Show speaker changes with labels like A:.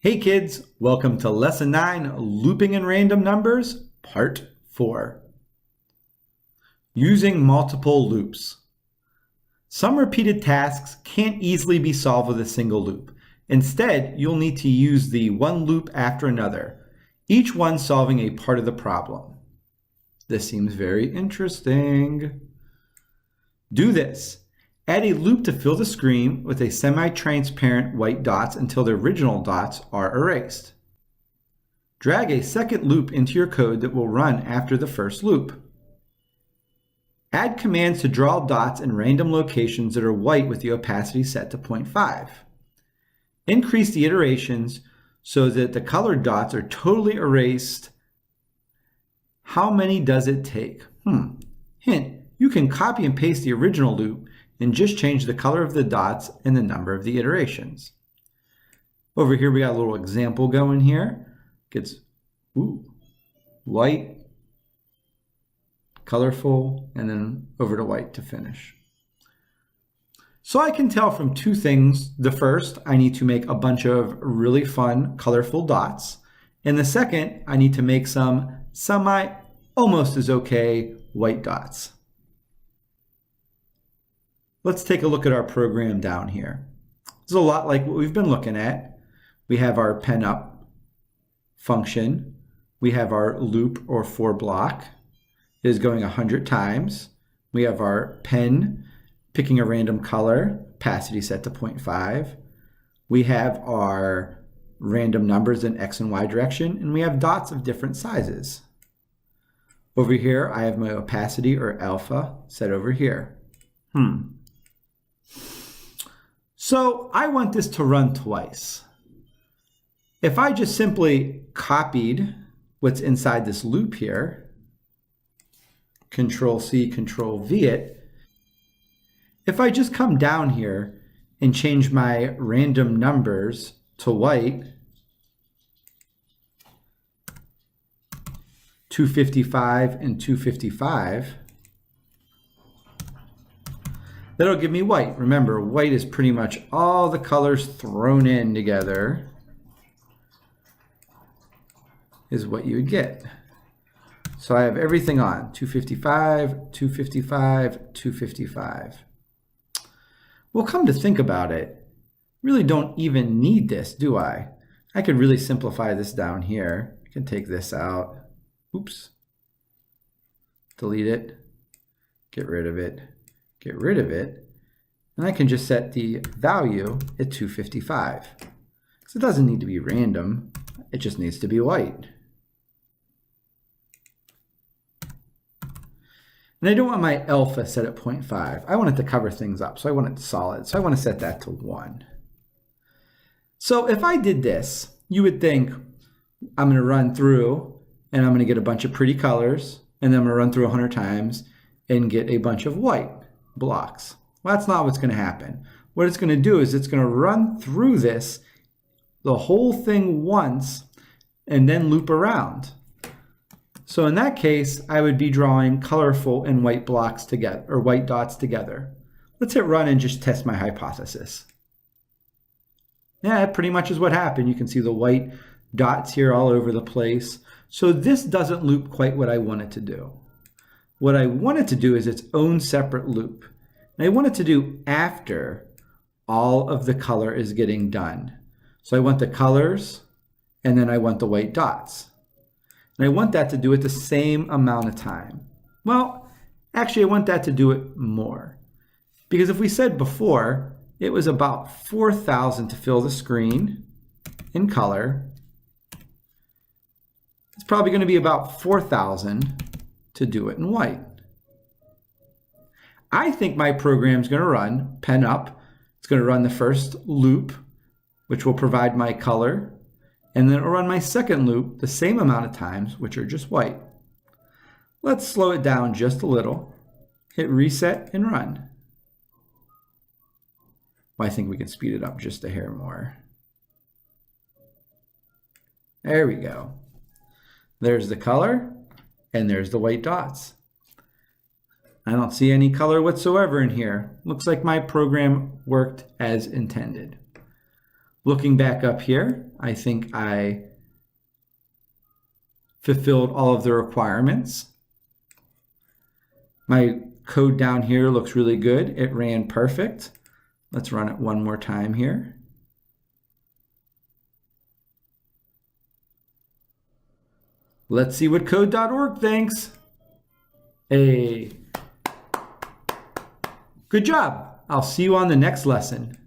A: Hey kids, welcome to Lesson 9, Looping and Random Numbers, Part 4. Using multiple loops. Some repeated tasks can't easily be solved with a single loop. Instead, you'll need to use the one loop after another, each one solving a part of the problem. This seems very interesting. Do this. Add a loop to fill the screen with a semi-transparent white dots until the original dots are erased. Drag a second loop into your code that will run after the first loop. Add commands to draw dots in random locations that are white with the opacity set to 0.5. Increase the iterations so that the colored dots are totally erased. How many does it take? Hint, you can copy and paste the original loop and just change the color of the dots and the number of the iterations. Over here we got a little example going here. Gets white, colorful, and then over to white to finish. So I can tell from two things. The first, I need to make a bunch of really fun, colorful dots. And the second, I need to make some almost as okay white dots. Let's take a look at our program down here. This is a lot like what we've been looking at. We have our pen up function. We have our loop or for block. It is going 100 times. We have our pen picking a random color, opacity set to 0.5. We have our random numbers in X and Y direction, and we have dots of different sizes. Over here, I have my opacity or alpha set over here. So I want this to run twice. If I just simply copied what's inside this loop here, Control-C, Control-V it, if I just come down here and change my random numbers to white, 255 and 255, that'll give me white. Remember, white is pretty much all the colors thrown in together is what you would get. So I have everything on, 255, 255, 255. Well, come to think about it, really don't even need this, do I? I could really simplify this down here. I can take this out. Oops. Delete it. Get rid of it. Get rid of it, and I can just set the value at 255. So it doesn't need to be random, it just needs to be white. And I don't want my alpha set at 0.5. I want it to cover things up, so I want it solid. So I want to set that to 1. So if I did this, you would think I'm going to run through and I'm going to get a bunch of pretty colors, and then I'm going to run through 100 times and get a bunch of white blocks. Well, that's not what's going to happen. What it's going to do is it's going to run through this, the whole thing once, and then loop around. So in that case, I would be drawing colorful and white blocks together, or white dots together. Let's hit run and just test my hypothesis. Yeah, that pretty much is what happened. You can see the white dots here all over the place. So this doesn't loop quite what I want it to do. What I want it to do is its own separate loop. And I want it to do after all of the color is getting done. So I want the colors, and then I want the white dots. And I want that to do it the same amount of time. Well, actually, I want that to do it more. Because if we said before, it was about 4,000 to fill the screen in color. It's probably going to be about 4,000 to do it in white. I think my program is going to run pen up. It's going to run the first loop, which will provide my color, and then it will run my second loop the same amount of times, which are just white. Let's slow it down just a little, hit reset and run. Well, I think we can speed it up just a hair more. There we go. There's the color, and there's the white dots. I don't see any color whatsoever in here. Looks like my program worked as intended. Looking back up here, I think I fulfilled all of the requirements. My code down here looks really good. It ran perfect. Let's run it one more time here. Let's see what code.org thinks. Hey, good job. I'll see you on the next lesson.